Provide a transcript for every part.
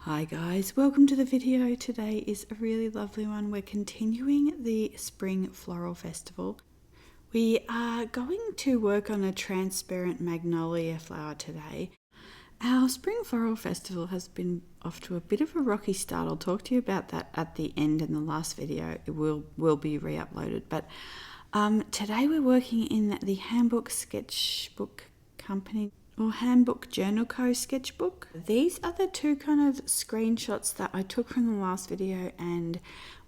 Hi guys, welcome to the video. Today is a really lovely one. We're continuing the Spring Floral Festival. We are going to work on a transparent magnolia flower today. Our Spring Floral Festival has been off to a bit of a rocky start. I'll talk to you about that at the end in the last video. It will be re-uploaded. But today we're working in the Handbook Sketchbook Company or Handbook Journal Co. sketchbook. These are the two kind of screenshots that I took from the last video, and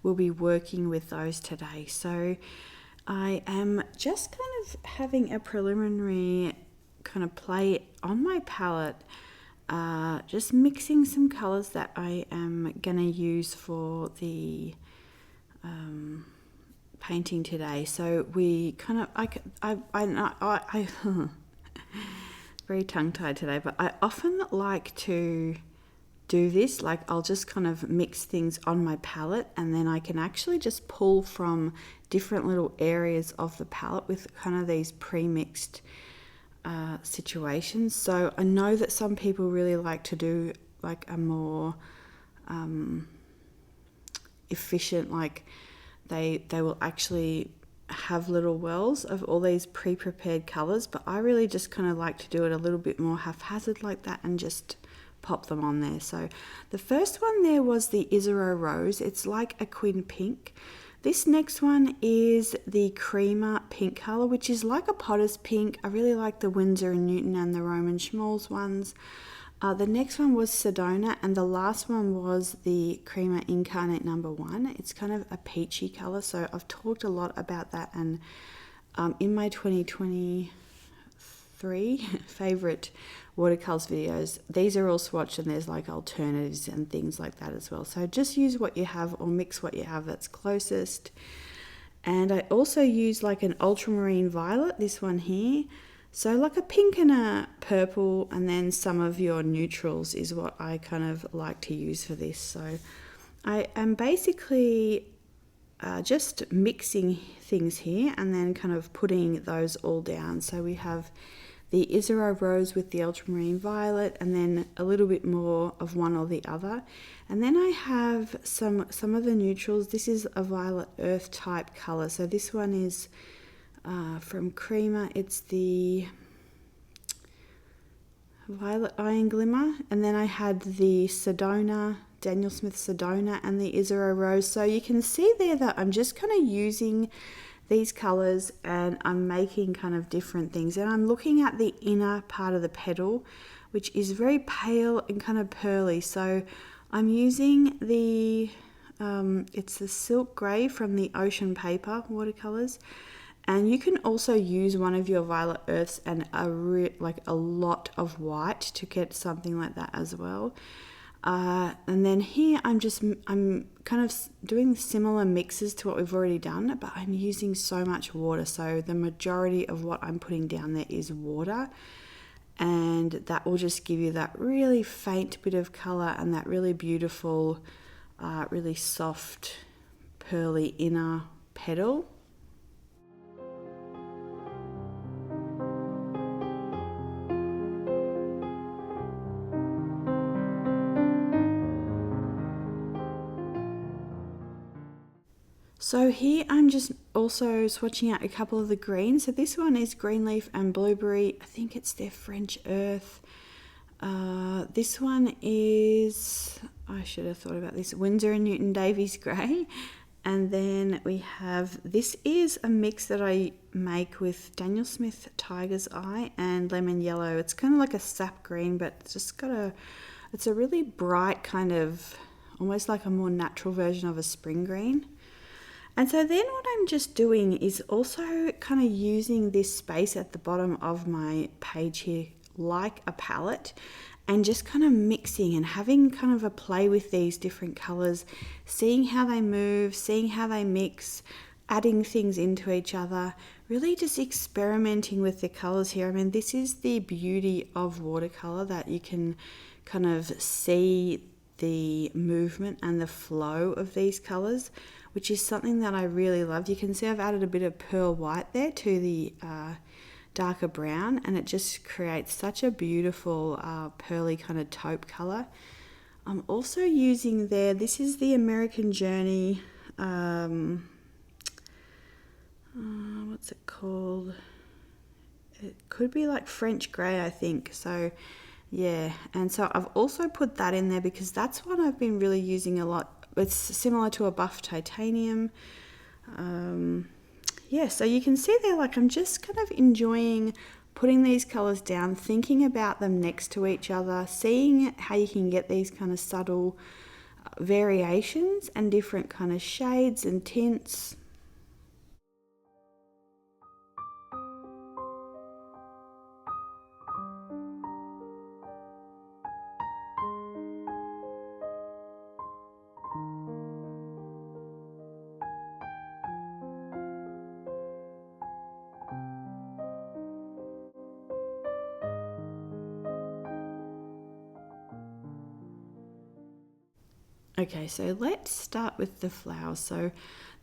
we'll be working with those today. So I am just kind of having a preliminary kind of play on my palette, just mixing some colors that I am gonna use for the painting today. So we kind of, I very tongue-tied today, but I often like to do this. Like, I'll just kind of mix things on my palette, and then I can actually just pull from different little areas of the palette with kind of these pre-mixed situations. So I know that some people really like to do like a more efficient, like they will actually have little wells of all these pre-prepared colors, but I really just kind of like to do it a little bit more haphazard like that and just pop them on there. So the first one there was the Isero Rose. It's like a quin pink. This next one is the creamer pink color, which is like a potter's pink. I really like the Winsor & Newton and the Roman Schmalz ones. The next one was Sedona, and the last one was the Creamer Incarnate number 1. It's kind of a peachy color, so I've talked a lot about that, and in my 2023 favorite watercolors videos, these are all swatched, and there's like alternatives and things like that as well. So just use what you have, or mix what you have that's closest. And I also use like an ultramarine violet, this one here. So like a pink and a purple, and then some of your neutrals is what I kind of like to use for this. So I am basically just mixing things here and then kind of putting those all down. So we have the Isero Rose with the ultramarine violet, and then a little bit more of one or the other. And then I have some of the neutrals. This is a violet earth type color. So this one is from Creamer. It's the Violet Iron Glimmer, and then I had the Sedona, Daniel Smith Sedona, and the Isero Rose. So you can see there that I'm just kind of using these colors and I'm making kind of different things, and I'm looking at the inner part of the petal, which is very pale and kind of pearly. So I'm using the it's the Silk Grey from the Ocean Paper watercolors. And you can also use one of your violet earths and like a lot of white to get something like that as well. And then here I'm kind of doing similar mixes to what we've already done, but I'm using so much water. So the majority of what I'm putting down there is water, and that will just give you that really faint bit of color and that really beautiful, really soft, pearly inner petal. So here I'm just also swatching out a couple of the greens. So this one is Greenleaf and Blueberry. I think it's their French Earth. This one is, I should have thought about this, Winsor & Newton Davies Grey. And then we have, this is a mix that I make with Daniel Smith Tiger's Eye and Lemon Yellow. It's kind of like a sap green, but it's just got it's a really bright kind of, almost like a more natural version of a spring green. And so then what I'm just doing is also kind of using this space at the bottom of my page here like a palette, and just kind of mixing and having kind of a play with these different colors, seeing how they move, seeing how they mix, adding things into each other, really just experimenting with the colors here. I mean, this is the beauty of watercolor, that you can kind of see the movement and the flow of these colors, which is something that I really love. You can see I've added a bit of pearl white there to the darker brown, and it just creates such a beautiful pearly kind of taupe color. I'm also using there, this is the American Journey, what's it called? It could be like French grey, I think. So yeah, and so I've also put that in there because that's what I've been really using a lot. It's similar to a buff titanium. Yeah, so you can see there, like I'm just kind of enjoying putting these colours down, thinking about them next to each other, seeing how you can get these kind of subtle variations and different kind of shades and tints. Okay, so let's start with the flowers. So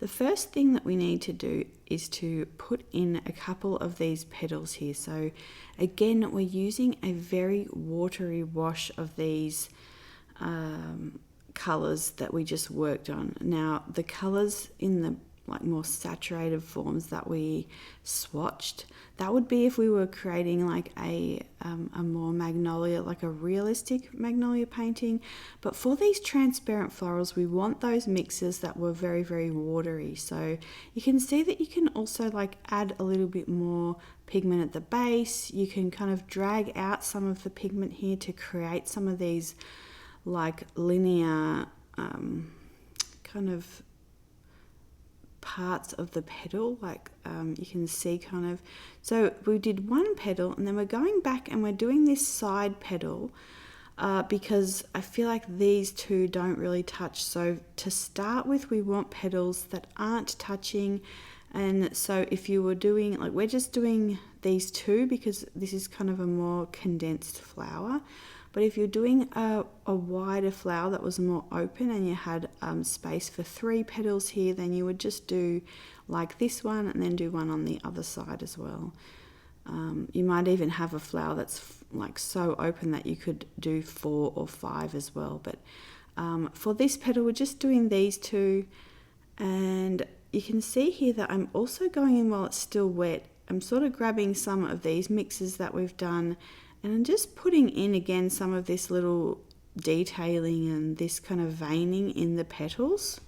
the first thing that we need to do is to put in a couple of these petals here. So again, we're using a very watery wash of these colours that we just worked on. Now the colours in the like more saturated forms that we swatched, that would be if we were creating like a more magnolia, like a realistic magnolia painting. But for these transparent florals, we want those mixes that were very, very watery. So you can see that you can also like add a little bit more pigment at the base. You can kind of drag out some of the pigment here to create some of these like linear kind of parts of the petal, like you can see kind of. So we did one petal and then we're going back and we're doing this side petal because I feel like these two don't really touch. So to start with, we want petals that aren't touching. And so if you were doing, like we're just doing these two because this is kind of a more condensed flower. But if you're doing a wider flower that was more open and you had space for 3 petals here, then you would just do like this one and then do one on the other side as well. You might even have a flower that's like so open that you could do 4 or 5 as well. But for this petal, we're just doing these two. And you can see here that I'm also going in while it's still wet. I'm sort of grabbing some of these mixes that we've done, and I'm just putting in again some of this little detailing and this kind of veining in the petals.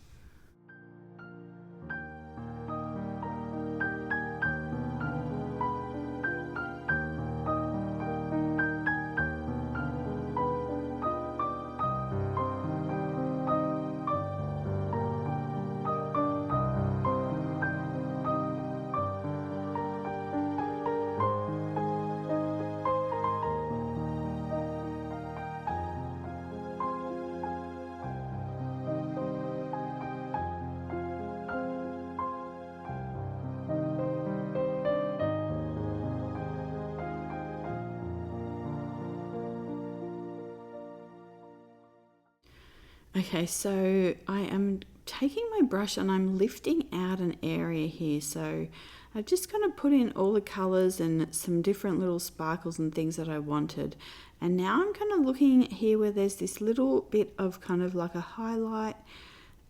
Okay, so I am taking my brush and I'm lifting out an area here. So I've just kind of put in all the colours and some different little sparkles and things that I wanted. And now I'm kind of looking here where there's this little bit of kind of like a highlight.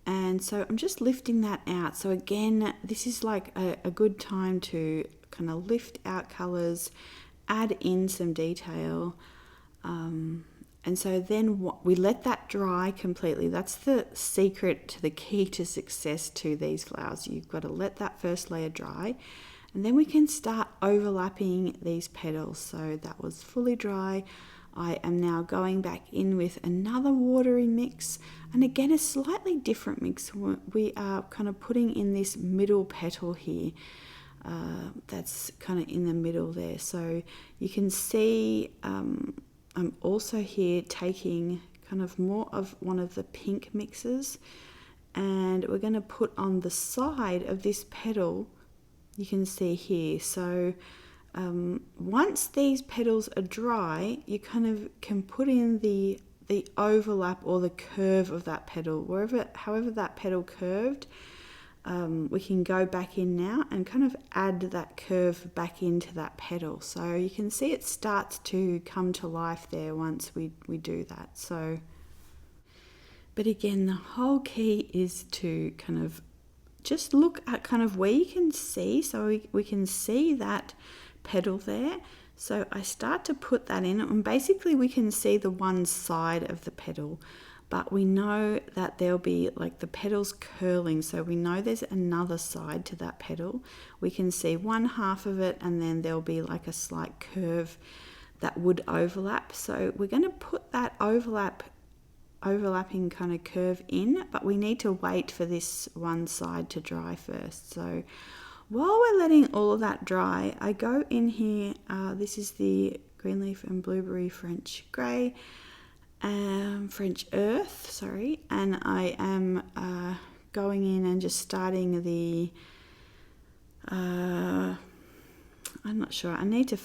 And so I'm just lifting that out. So again, this is like a good time to kind of lift out colours, add in some detail. And so then we let that dry completely. That's the secret to the key to success to these flowers. You've got to let that first layer dry, and then we can start overlapping these petals. So that was fully dry. I am now going back in with another watery mix, and again a slightly different mix. We are kind of putting in this middle petal here. That's kind of in the middle there. So you can see I'm also here taking kind of more of one of the pink mixes, and we're going to put on the side of this petal, you can see here. So once these petals are dry, you kind of can put in the overlap or the curve of that petal, however that petal curved. We can go back in now and kind of add that curve back into that petal. So you can see it starts to come to life there once we do that. So But again, the whole key is to kind of just look at kind of where you can see, so we can see that petal there. So I start to put that in, and basically we can see the one side of the petal, but we know that there'll be like the petals curling, so we know there's another side to that petal. We can see one half of it, and then there'll be like a slight curve that would overlap. So we're going to put that overlapping kind of curve in, but we need to wait for this one side to dry first. So while we're letting all of that dry, I go in here, this is the green leaf and blueberry French grey, French earth, sorry, and I am going in and just starting the I'm not sure. I need to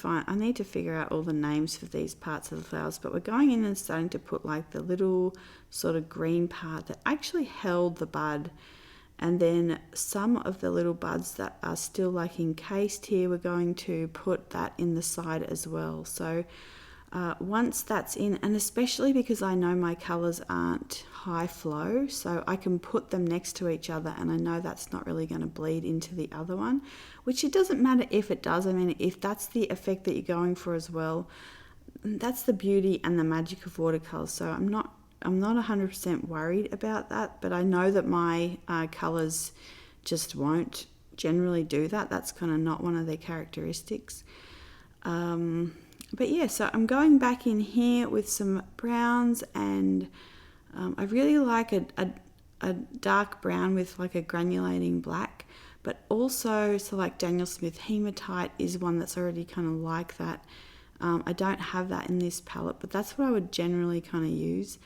figure out all the names for these parts of the flowers, but we're going in and starting to put like the little sort of green part that actually held the bud, and then some of the little buds that are still like encased here, we're going to put that in the side as well. So once that's in, and especially because I know my colours aren't high flow, so I can put them next to each other, and I know that's not really going to bleed into the other one, which it doesn't matter if it does. I mean, if that's the effect that you're going for as well, that's the beauty and the magic of watercolours. So I'm not 100% worried about that, but I know that my colours just won't generally do that. That's kind of not one of their characteristics. But yeah, so I'm going back in here with some browns, and I really like a dark brown with like a granulating black, but also, so like Daniel Smith Hematite is one that's already kind of like that. I don't have that in this palette, but that's what I would generally kind of use.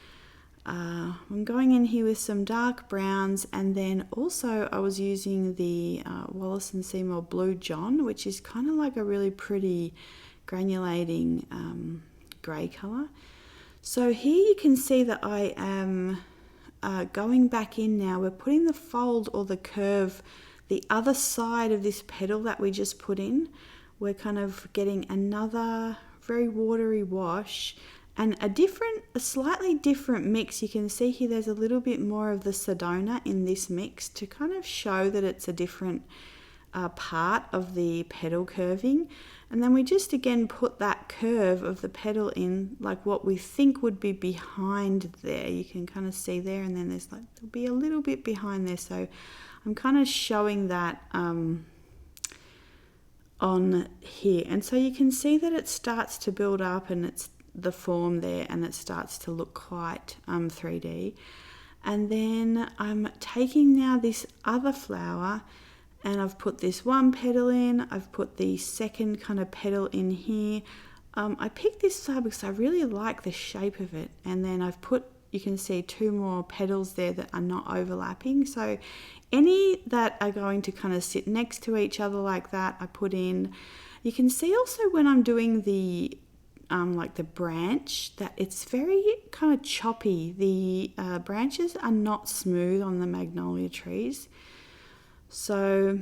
I'm going in here with some dark browns, and then also I was using the Wallace & Seymour Blue John, which is kind of like a really pretty granulating grey colour. So here you can see that I am going back in now. We're putting the fold or the curve the other side of this petal that we just put in. We're kind of getting another very watery wash and a slightly different mix. You can see here there's a little bit more of the Sedona in this mix to kind of show that it's a different part of the petal curving. And then we just again put that curve of the petal in, like what we think would be behind there. You can kind of see there, and then there's like, there'll be a little bit behind there. So I'm kind of showing that on here. And so you can see that it starts to build up, and it's the form there, and it starts to look quite 3D. And then I'm taking now this other flower, and I've put this one petal in, I've put the second kind of petal in here. I picked this flower because I really like the shape of it, and then I've put, you can see two more petals there that are not overlapping. So any that are going to kind of sit next to each other like that, I put in. You can see also when I'm doing the like the branch, that it's very kind of choppy. The branches are not smooth on the magnolia trees. So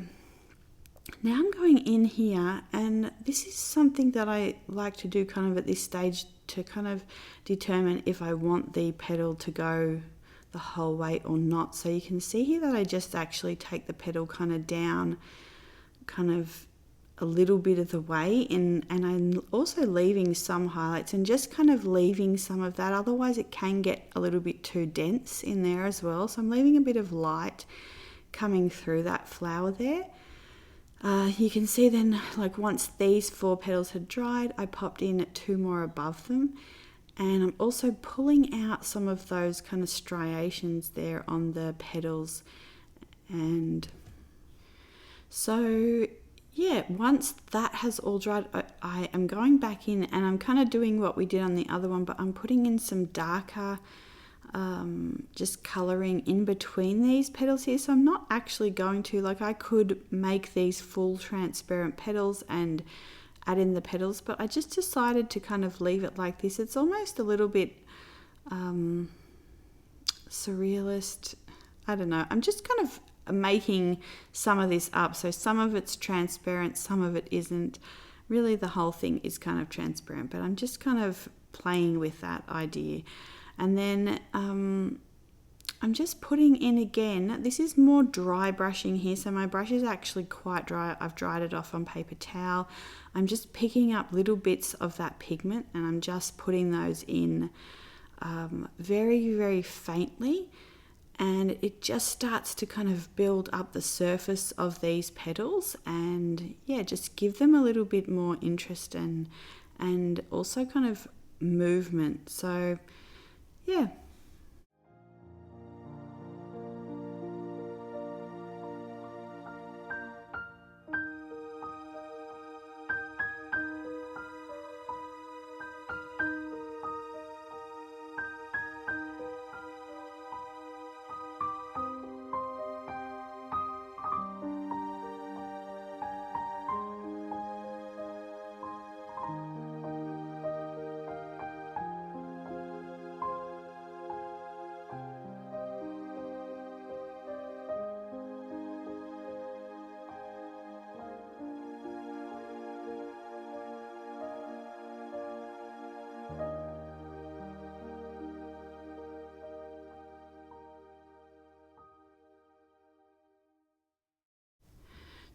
now I'm going in here, and this is something that I like to do kind of at this stage to kind of determine if I want the petal to go the whole way or not. So you can see here that I just actually take the petal kind of down kind of a little bit of the way, and I'm also leaving some highlights and just kind of leaving some of that. Otherwise it can get a little bit too dense in there as well. So I'm leaving a bit of light coming through that flower there. You can see then, like once these 4 petals had dried, I popped in 2 more above them, and I'm also pulling out some of those kind of striations there on the petals. And so yeah, once that has all dried, I am going back in, and I'm kind of doing what we did on the other one, but I'm putting in some darker just colouring in between these petals here. So I'm not actually going to, like, I could make these full transparent petals and add in the petals, but I just decided to kind of leave it like this. It's almost a little bit surrealist. I don't know. I'm just kind of making some of this up. So some of it's transparent, some of it isn't. Really the whole thing is kind of transparent, but I'm just kind of playing with that idea. And then I'm just putting in again, this is more dry brushing here, so my brush is actually quite dry. I've dried it off on paper towel. I'm just picking up little bits of that pigment and I'm just putting those in very, very faintly, and it just starts to kind of build up the surface of these petals and yeah, just give them a little bit more interest and also kind of movement. So yeah.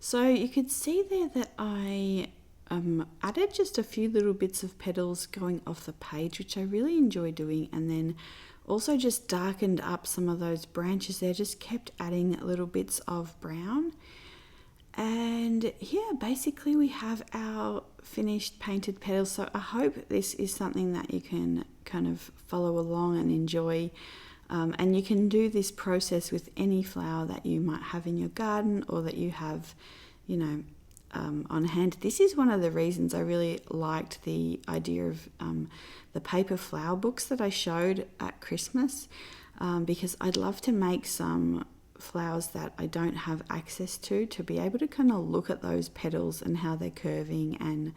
So you could see there that I added just a few little bits of petals going off the page, which I really enjoy doing, and then also just darkened up some of those branches there, just kept adding little bits of brown. And yeah, basically we have our finished painted petals. So I hope this is something that you can kind of follow along and enjoy. And you can do this process with any flower that you might have in your garden or that you have, you know, on hand. This is one of the reasons I really liked the idea of the paper flower books that I showed at Christmas, because I'd love to make some flowers that I don't have access to be able to kind of look at those petals and how they're curving and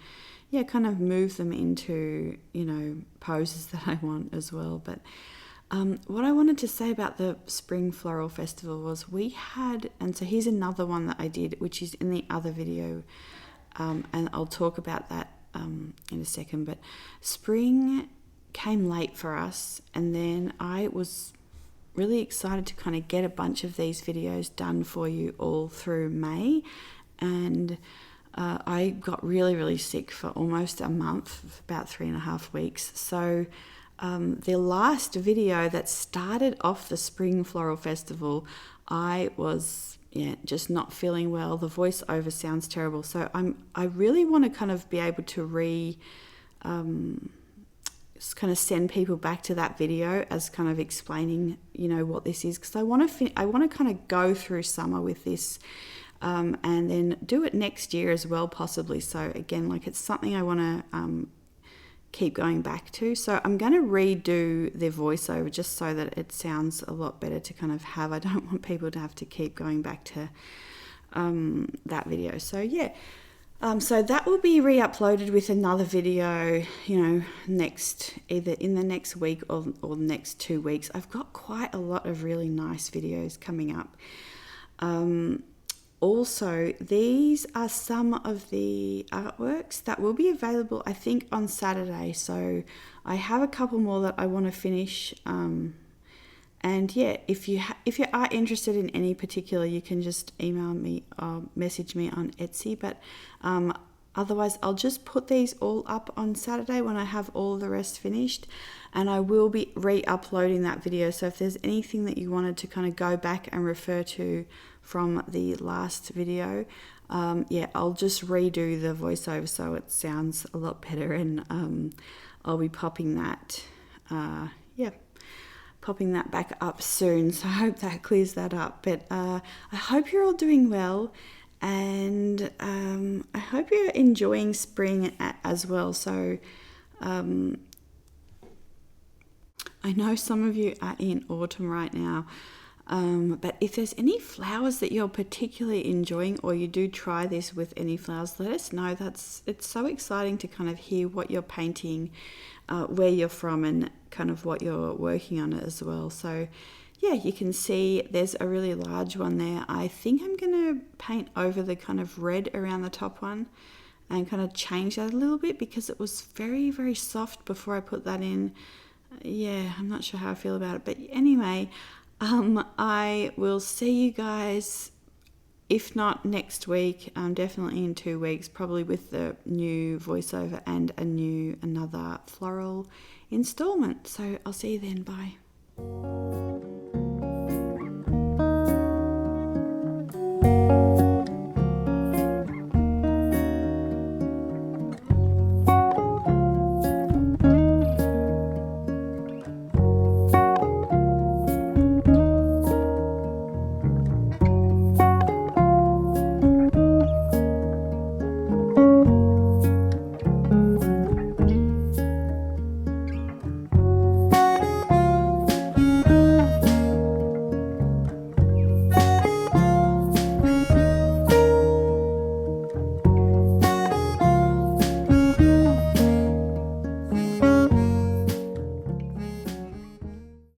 yeah, kind of move them into, you know, poses that I want as well. But what I wanted to say about the Spring Floral Festival was we had, and so here's another one that I did, which is in the other video, and I'll talk about that in a second, but spring came late for us, and then I was really excited to kind of get a bunch of these videos done for you all through May, and I got really, really sick for almost a month, about 3.5 weeks, so the last video that started off the Spring Floral Festival, I was just not feeling well. The voiceover sounds terrible, so I really want to kind of be able to kind of send people back to that video as kind of explaining, you know, what this is, because I want to kind of go through summer with this. And then do it next year as well, possibly. So again, like, it's something I want to keep going back to. So I'm going to redo the voiceover just so that it sounds a lot better to kind of have. I don't want people to have to keep going back to that video. So yeah, so that will be re-uploaded with another video, you know, either in the next week or the next 2 weeks. I've got quite a lot of really nice videos coming up. Also, these are some of the artworks that will be available, I think, on Saturday. So I have a couple more that I want to finish. And yeah, if you are interested in any particular, you can just email me or message me on Etsy. But otherwise, I'll just put these all up on Saturday when I have all the rest finished. And I will be re-uploading that video. So if there's anything that you wanted to kind of go back and refer to from the last video, yeah, I'll just redo the voiceover so it sounds a lot better, and I'll be popping that back up soon. So I hope that clears that up. But I hope you're all doing well, and I hope you're enjoying spring as well. So I know some of you are in autumn right now, but if there's any flowers that you're particularly enjoying, or you do try this with any flowers, let us know. It's so exciting to kind of hear what you're painting, where you're from, and kind of what you're working on as well. So yeah, you can see there's a really large one there. I think I'm going to paint over the kind of red around the top one and kind of change that a little bit, because it was very, very soft before I put that in. Yeah, I'm not sure how I feel about it, but anyway, I will see you guys, if not next week, definitely in 2 weeks, probably with the new voiceover and another floral installment. So I'll see you then. Bye.